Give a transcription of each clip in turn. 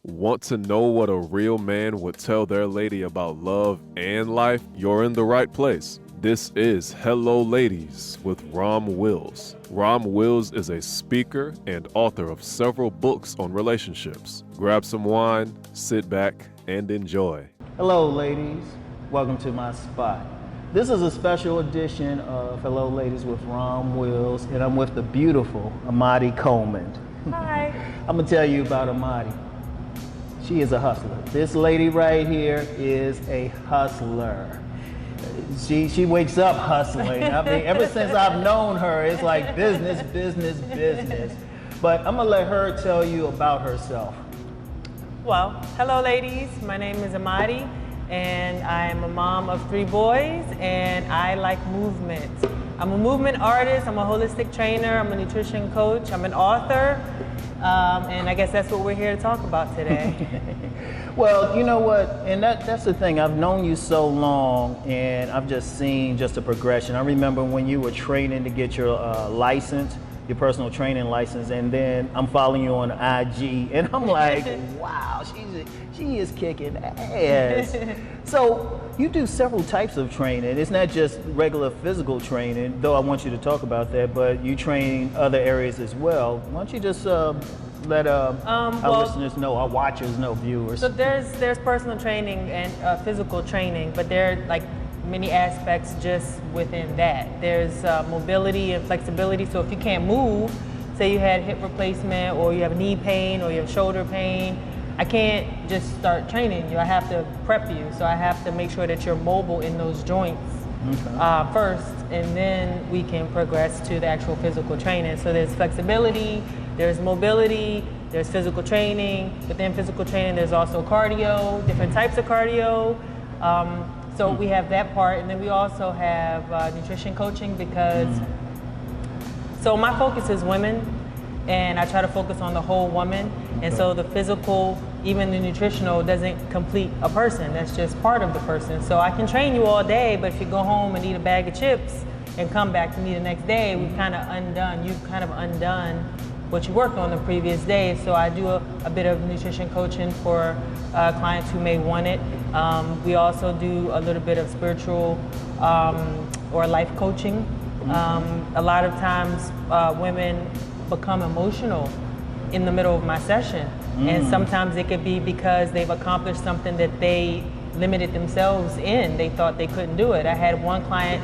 Want to know what a real man would tell their lady about love and life? You're in the right place. This is Hello Ladies with Rom Wills. Rom Wills is a speaker and author of several books on relationships. Grab some wine, sit back, and enjoy. Hello ladies, welcome to my spot. This is a special edition of Hello Ladies with Rom Wills, and I'm with the beautiful Amaadi Coleman. Hi. I'm gonna tell you about Amaadi. She is a hustler. This lady right here is a hustler. She wakes up hustling. I mean, ever since I've known her, it's like business, business, business. But I'm gonna let her tell you about herself. Well, hello ladies. My name is Amaadi, and I'm a mom of 3 boys, and I like movement. I'm a movement artist, I'm a holistic trainer, I'm a nutrition coach, I'm an author, and I guess that's what we're here to talk about today. Well, you know what, and that's the thing. I've known you so long, and I've just seen just a progression. I remember when you were training to get your license, your personal training license, and then I'm following you on IG, and I'm like, wow, she is kicking ass. So you do several types of training. It's not just regular physical training, though I want you to talk about that, but you train other areas as well. Why don't you just let our listeners know, our watchers know, viewers. So there's personal training and physical training, but there are like many aspects just within that. There's mobility and flexibility. So if you can't move, say you had hip replacement, or you have knee pain, or you have shoulder pain, I can't just start training you. I have to prep you. So I have to make sure that you're mobile in those joints first, and then we can progress to the actual physical training. So there's flexibility, there's mobility, there's physical training. Within physical training, there's also cardio, different types of cardio. So we have that part, and then we also have nutrition coaching because, so my focus is women, and I try to focus on the whole woman. And so the physical, even the nutritional, doesn't complete a person. That's just part of the person. So I can train you all day, but if you go home and eat a bag of chips and come back to me the next day, you've kind of undone what you worked on the previous day. So I do a bit of nutrition coaching for clients who may want it. We also do a little bit of spiritual or life coaching. A lot of times women become emotional in the middle of my session. And sometimes it could be because they've accomplished something that they limited themselves in. They thought they couldn't do it. I had one client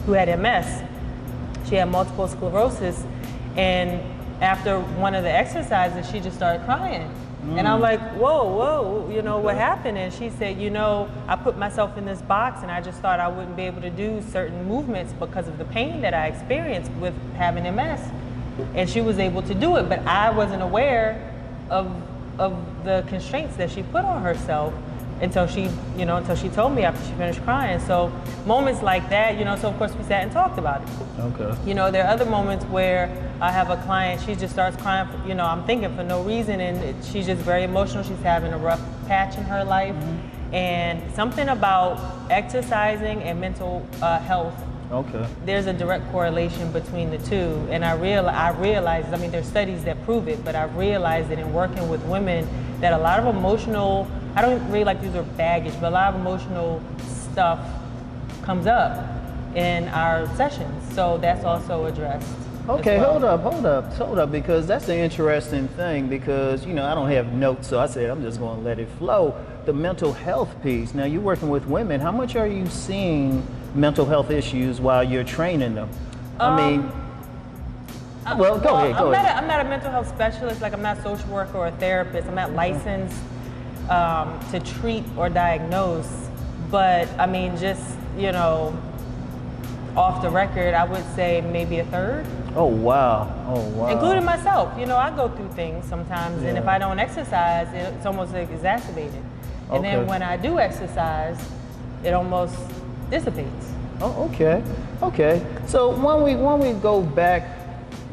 who had MS. She had multiple sclerosis, and after one of the exercises, she just started crying. And I'm like, whoa, you know, what happened? And she said, you know, I put myself in this box, and I just thought I wouldn't be able to do certain movements because of the pain that I experienced with having MS. And she was able to do it, but I wasn't aware of the constraints that she put on herself until she told me after she finished crying. So moments like that, you know, so of course we sat and talked about it. Okay. You know, there are other moments where I have a client, she just starts crying, you know, I'm thinking for no reason, and she's just very emotional. She's having a rough patch in her life. And something about exercising and mental health, there's a direct correlation between the two. And I realized, I mean, there's studies that prove it, but I've realized that in working with women that a lot of emotional, I don't really like to use the word baggage, but a lot of emotional stuff comes up in our sessions. So that's also addressed. Okay, well. Hold up, because that's the interesting thing, because, you know, I don't have notes, so I said I'm just going to let it flow. The mental health piece. Now, you're working with women. How much are you seeing mental health issues while you're training them? I mean, go ahead. I'm not a mental health specialist. Like, I'm not a social worker or a therapist. I'm not licensed to treat or diagnose. But I mean, just, you know, off the record, I would say maybe a third. Oh wow. Including myself. You know, I go through things sometimes, and if I don't exercise, it's almost like exacerbated. And then when I do exercise, it almost dissipates. Oh, okay. So when we go back,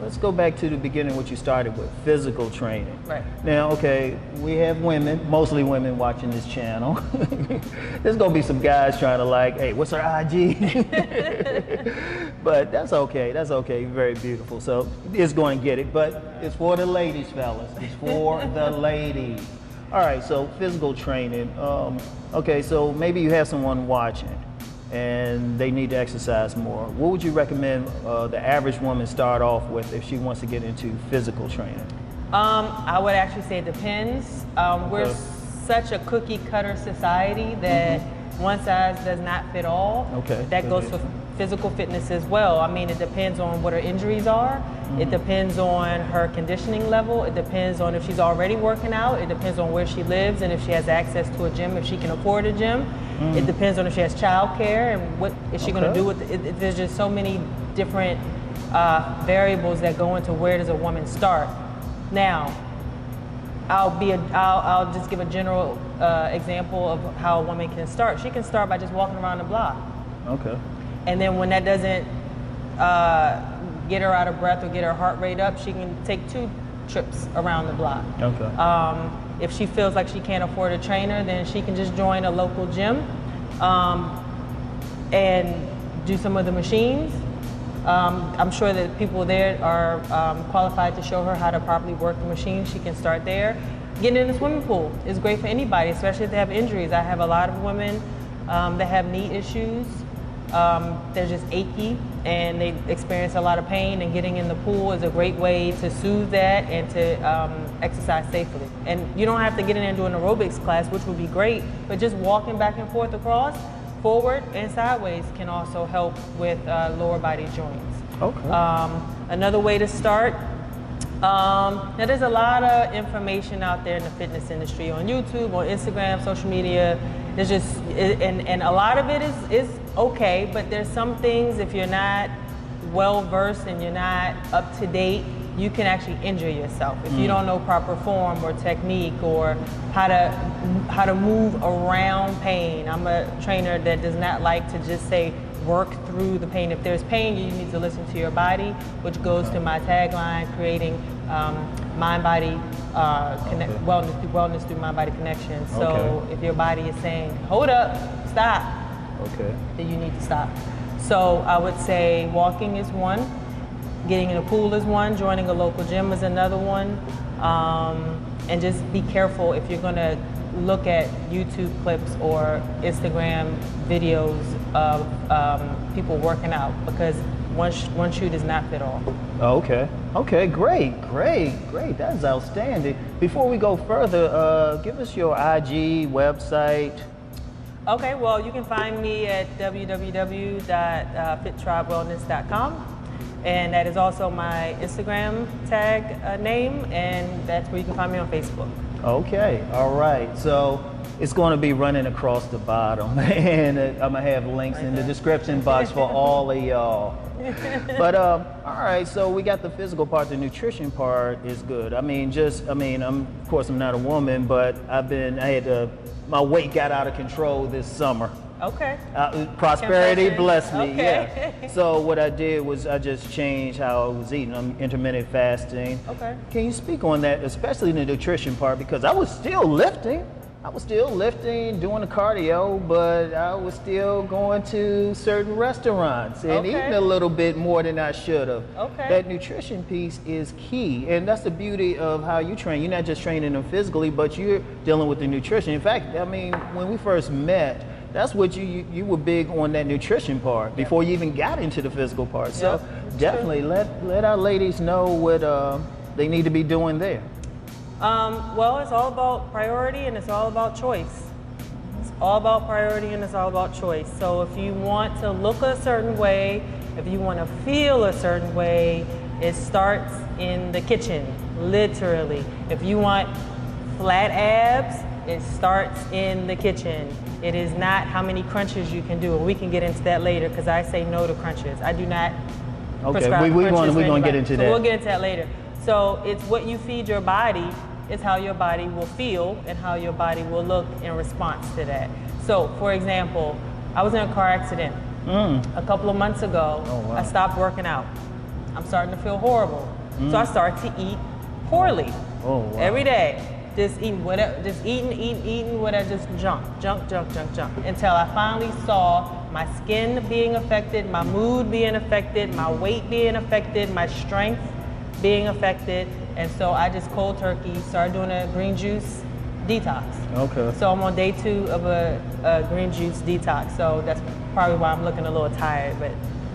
let's go back to the beginning, what you started with, physical training. Right. Now, okay, we have women, mostly women watching this channel. There's gonna be some guys trying to like, hey, what's her IG? But that's okay, very beautiful. So it's going to get it, but it's for the ladies, fellas. It's for the ladies. All right, so physical training. Okay, so maybe you have someone watching and they need to exercise more. What would you recommend the average woman start off with if she wants to get into physical training? I would actually say it depends. We're such a cookie cutter society that one size does not fit all. Okay. That goes for physical fitness as well. I mean, it depends on what her injuries are. It depends on her conditioning level. It depends on if she's already working out. It depends on where she lives and if she has access to a gym, if she can afford a gym. It depends on if she has childcare and what is she going to do with it. There's just so many different variables that go into where does a woman start. Now, I'll just give a general example of how a woman can start. She can start by just walking around the block. Okay. And then when that doesn't get her out of breath or get her heart rate up, she can take 2 trips around the block. Okay. If she feels like she can't afford a trainer, then she can just join a local gym and do some of the machines. I'm sure that people there are qualified to show her how to properly work the machine. She can start there. Getting in the swimming pool is great for anybody, especially if they have injuries. I have a lot of women that have knee issues. They're just achy and they experience a lot of pain, and getting in the pool is a great way to soothe that and to exercise safely. And you don't have to get in there and do an aerobics class, which would be great, but just walking back and forth across, forward and sideways, can also help with lower body joints. Okay. Another way to start, now there's a lot of information out there in the fitness industry on YouTube, on Instagram, social media. There's just, and a lot of it is okay, but there's some things, if you're not well versed and you're not up to date, you can actually injure yourself if you don't know proper form or technique or how to move around pain. I'm a trainer that does not like to just say work through the pain. If there's pain, you need to listen to your body, which goes to my tagline, creating mind-body wellness through mind-body connection. So if your body is saying, hold up, stop, then you need to stop. So I would say walking is one, getting in a pool is one, joining a local gym is another one, and just be careful if you're gonna look at YouTube clips or Instagram videos of people working out, because one shoot does not fit all. Okay. Okay, great. That's outstanding. Before we go further, give us your IG, website. Okay, well, you can find me at www.fittribewellness.com. And that is also my Instagram tag name, and that's where you can find me on Facebook. Okay, all right. So it's going to be running across the bottom, and I'm going to have links in the description box for all of y'all. But all right, so we got the physical part. The nutrition part is good. Of course I'm not a woman, but my weight got out of control this summer. Okay. Prosperity blessed me. Okay. Yeah. So what I did was I just changed how I was eating. I'm intermittent fasting. Okay. Can you speak on that, especially the nutrition part? Because I was still lifting. Doing the cardio, but I was still going to certain restaurants and eating a little bit more than I should have. Okay. That nutrition piece is key, and that's the beauty of how you train. You're not just training them physically, but you're dealing with the nutrition. In fact, I mean, when we first met, that's what you were big on, that nutrition part before you even got into the physical part. So definitely let our ladies know what they need to be doing there. Well, it's all about priority and it's all about choice. It's all about priority and it's all about choice. So if you want to look a certain way, if you want to feel a certain way, it starts in the kitchen, literally. If you want flat abs, it starts in the kitchen. It is not how many crunches you can do, and we can get into that later because I say no to crunches. I do not prescribe crunches. We're going to get into that. We'll get into that later. So it's what you feed your body, it's how your body will feel and how your body will look in response to that. So, for example, I was in a car accident a couple of months ago. Oh, wow. I stopped working out. I'm starting to feel horrible. So I started to eat poorly every day. Just eating whatever, just eating whatever, just junk, until I finally saw my skin being affected, my mood being affected, my weight being affected, my strength being affected. And so I just cold turkey started doing a green juice detox. Okay. So I'm on day 2 of a green juice detox. So that's probably why I'm looking a little tired, but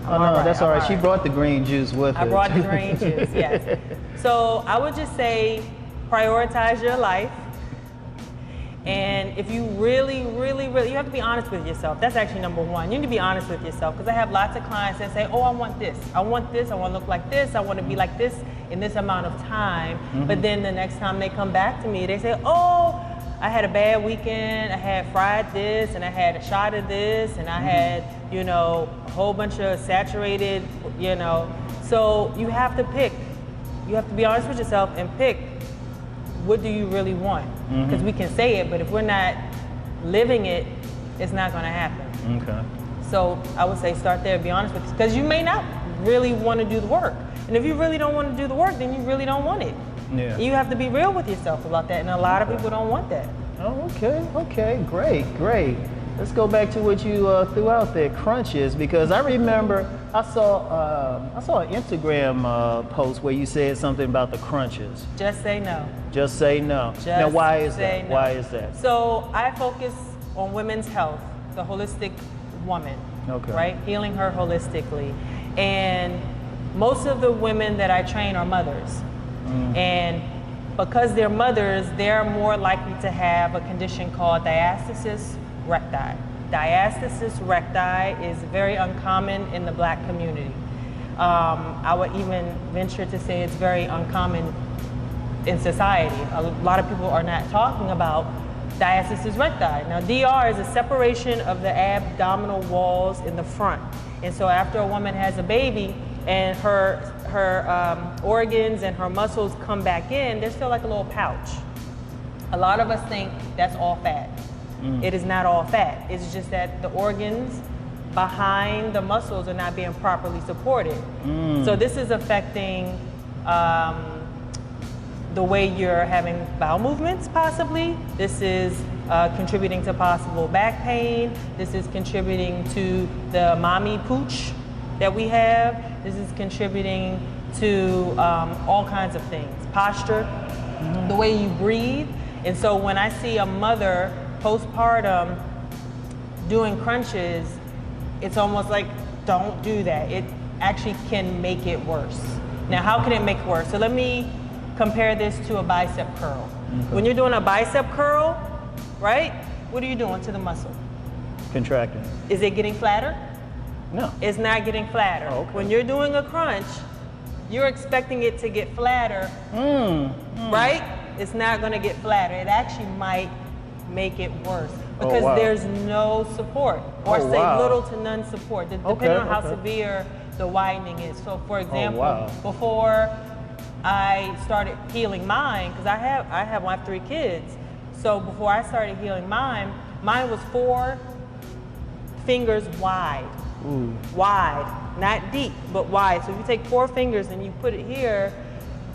Oh, no, that's all right. She brought the green juice with her. I brought the green juice, yes. So I would just say prioritize your life. And if you really, you have to be honest with yourself. That's actually number 1. You need to be honest with yourself, because I have lots of clients that say, oh, I want this, I want this, I want to look like this, I want to be like this in this amount of time. But then the next time they come back to me, they say, oh, I had a bad weekend, I had fried this, and I had a shot of this, and I had, you know, a whole bunch of saturated, you know. So you have to pick. You have to be honest with yourself and pick, what do you really want? Because we can say it, but if we're not living it, it's not going to happen. Okay. So I would say start there, be honest with you, because you may not really want to do the work. And if you really don't want to do the work, then you really don't want it. Yeah. You have to be real with yourself about that, and a lot of people don't want that. Oh, okay, great. Let's go back to what you threw out there, crunches, because I remember I saw an Instagram post where you said something about the crunches. Just say no. Just say no. Now, why is that? No. Why is that? So I focus on women's health, the holistic woman, Okay. right? Healing her holistically. And most of the women that I train are mothers. And because they're mothers, they're more likely to have a condition called diastasis recti. Diastasis recti is very uncommon in the Black community. I would even venture to say it's very uncommon in society. A lot of people are not talking about diastasis recti. Now, DR is a separation of the abdominal walls in the front. And so after a woman has a baby and her organs and her muscles come back in, there's still like a little pouch. A lot of us think that's all fat. It is not all fat. It's just that the organs behind the muscles are not being properly supported. So this is affecting the way you're having bowel movements, possibly. This is contributing to possible back pain. This is contributing to the mommy pooch that we have. This is contributing to all kinds of things. Posture, the way you breathe. And so when I see a mother postpartum doing crunches, it's almost like, don't do that. It actually can make it worse. Now, how can it make it worse? So let me compare this to a bicep curl. When you're doing a bicep curl, right? What are you doing to the muscle? Contracting. Is it getting flatter? No. It's not getting flatter. Oh, okay. When you're doing a crunch, you're expecting it to get flatter, right? It's not going to get flatter. It actually might make it worse because there's no support, or say little to none support, depending on how severe the widening is. So, for example, before I started healing mine, because I have 3 kids. So before I started healing mine was 4 fingers wide. Wide, not deep, but wide. So if you take 4 fingers and you put it here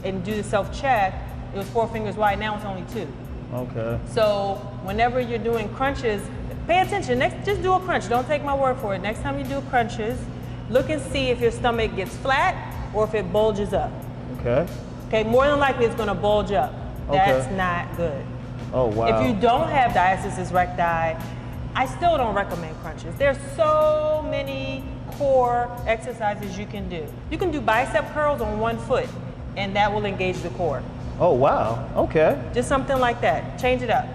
and do the self-check, it was 4 fingers wide, now it's only 2. Okay. So whenever you're doing crunches, pay attention. Just do a crunch, don't take my word for it. Next time you do crunches, look and see if your stomach gets flat or if it bulges up. Okay. Okay, more than likely it's gonna bulge up. That's not good. Oh, wow. If you don't have diastasis recti, I still don't recommend crunches. There's so many core exercises you can do. You can do bicep curls on 1 foot, and that will engage the core. Oh, wow. Okay. Just something like that. Change it up.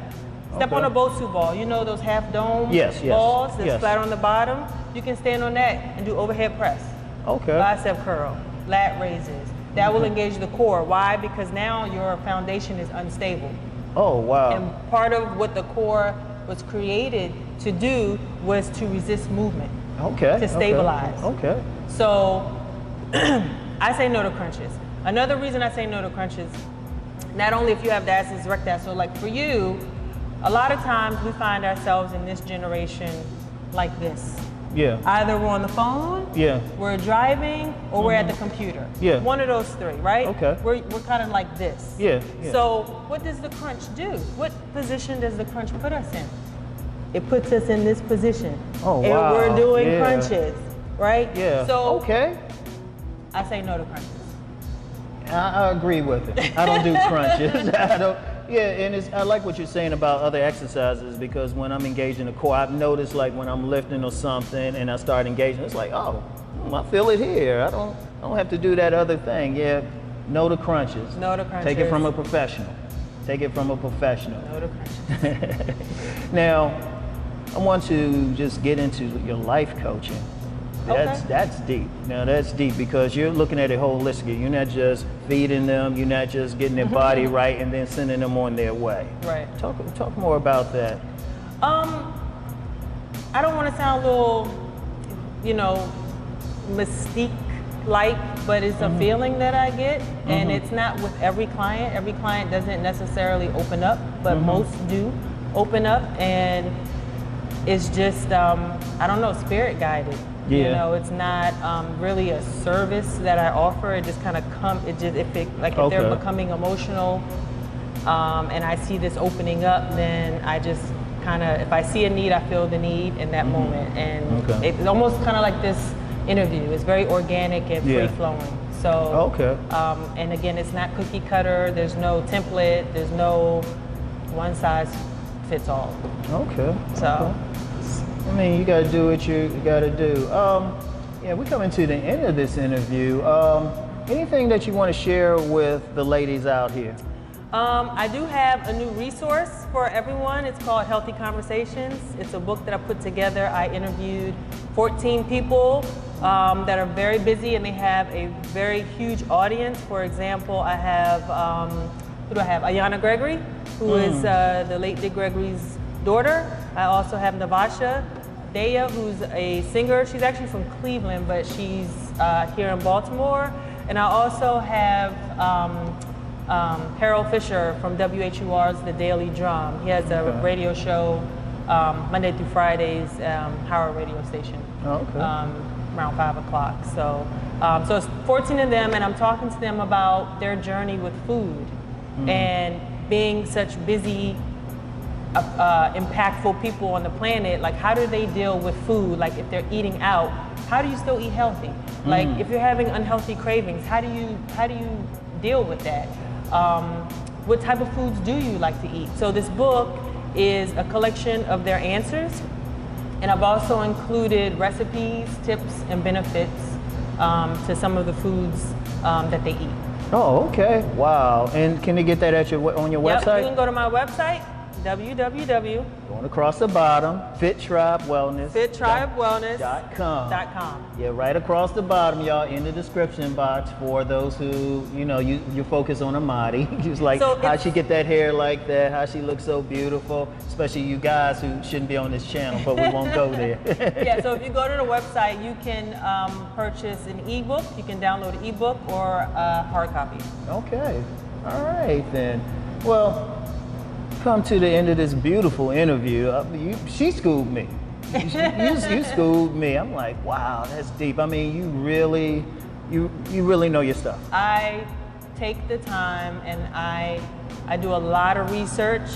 Step on a Bosu ball. You know those half dome balls that's flat on the bottom? You can stand on that and do overhead press. Okay. Bicep curl, lat raises. That will engage the core. Why? Because now your foundation is unstable. Oh, wow. And part of what the core was created to do was to resist movement. Okay. To stabilize. Okay. So I say no to crunches. Another reason I say no to crunches, not only if you have diastasis recti, so like for you, a lot of times we find ourselves in this generation like this. Yeah. Either we're on the phone, we're driving, or we're at the computer. Yeah. One of those 3, right? Okay. We're kind of like this. Yeah. So what does the crunch do? What position does the crunch put us in? It puts us in this position. Oh, and wow. we're doing crunches, right? Yeah. So I say no to crunches. I agree with it. I don't do crunches. Yeah, and I like what you're saying about other exercises, because when I'm engaged in the core, I've noticed like when I'm lifting or something and I start engaging, it's like, oh, I feel it here. I don't have to do that other thing. Yeah, know the crunches. Know the crunches. Take it from a professional. Take it from a professional. Know the crunches. Now, I want to just get into your life coaching. That's deep. Now that's deep, because you're looking at it holistically. You're not just feeding them. You're not just getting their body right and then sending them on their way. Right. Talk more about that. I don't want to sound a little, mystique-like, but it's a feeling that I get, and it's not with every client. Every client doesn't necessarily open up, but most do open up, and it's just, I don't know, spirit guided. Yeah. It's not really a service that I offer. It just kind of if they're becoming emotional, and I see this opening up, then I just kind of, if I see a need, I feel the need in that moment, and it's almost kind of like this interview. It's very organic and free flowing. So, and again, it's not cookie cutter. There's no template. There's no one size fits all. So. I mean, you got to do what you got to do. Yeah, we're coming to the end of this interview. Anything that you want to share with the ladies out here? I do have a new resource for everyone. It's called Healthy Conversations. It's a book that I put together. I interviewed 14 people that are very busy, and they have a very huge audience. For example, I have, who do I have? Ayanna Gregory, who is the late Dick Gregory's daughter. I also have Navasha Daya, who's a singer. She's actually from Cleveland, but she's here in Baltimore. And I also have Harold Fisher from WHUR's The Daily Drum. He has a radio show Monday through Fridays, Howard radio station, around 5 o'clock. So it's 14 of them, and I'm talking to them about their journey with food and being such busy, impactful people on the planet. Like, how do they deal with food? Like, if they're eating out, how do you still eat healthy? Like, if you're having unhealthy cravings, how do you deal with that? What type of foods do you like to eat? So this book is a collection of their answers, and I've also included recipes, tips, and benefits to some of the foods that they eat. Oh, okay. Wow. And can they get that on your website? You can go to my website, www. Going across the bottom, FitTribeWellness.com. Yeah, right across the bottom, y'all, in the description box for those who, you focus on Amaadi. Just like how she get that hair like that, how she looks so beautiful, especially you guys who shouldn't be on this channel, but we won't go there. Yeah, so if you go to the website, you can purchase an ebook, you can download an ebook or a hard copy. Okay, all right then. Well, come to the end of this beautiful interview. She schooled me. You schooled me. I'm like, wow, that's deep. I mean, you really know your stuff. I take the time, and I do a lot of research,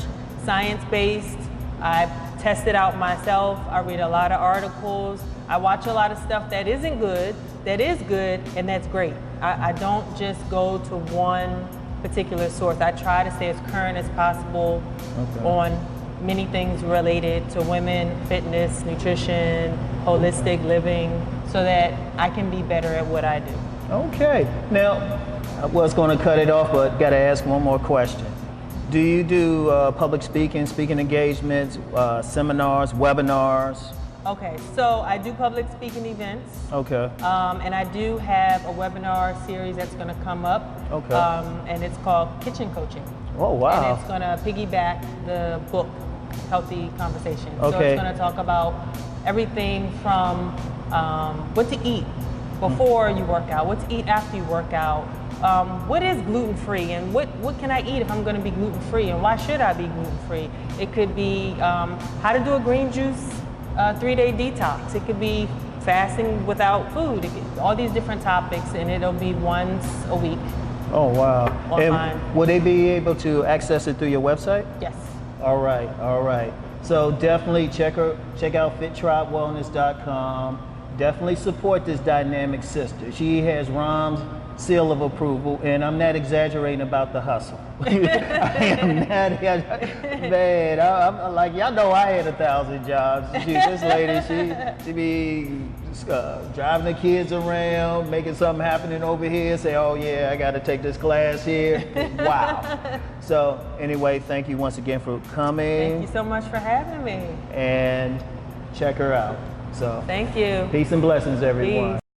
science-based. I've tested out myself. I read a lot of articles. I watch a lot of stuff that isn't good, that is good, and that's great. I don't just go to one particular source. I try to stay as current as possible on many things related to women, fitness, nutrition, holistic living, so that I can be better at what I do. Okay. Now, I was going to cut it off, but got to ask one more question. Do you do public speaking engagements, seminars, webinars? Okay, so I do public speaking events. Okay. And I do have a webinar series that's going to come up. Okay. And it's called Kitchen Coaching. Oh, wow. And it's going to piggyback the book, Healthy Conversations. Okay. So it's going to talk about everything from what to eat before you work out, what to eat after you work out, what is gluten-free, and what can I eat if I'm going to be gluten-free, and why should I be gluten-free? It could be how to do a green juice 3-day detox. It could be fasting without food. All these different topics, and it'll be once a week. Oh, wow. Online. And will they be able to access it through your website? Yes. All right. So definitely check out FitTribeWellness.com. Definitely support this dynamic sister. She has Rom's seal of approval, and I'm not exaggerating about the hustle. I am not, man, I'm like, y'all know I had 1,000 jobs. This lady, she be driving the kids around, making something happening over here, say, oh yeah, I got to take this class here. Wow. So anyway, thank you once again for coming. Thank you so much for having me. And check her out. So thank you. Peace and blessings, everyone. Peace.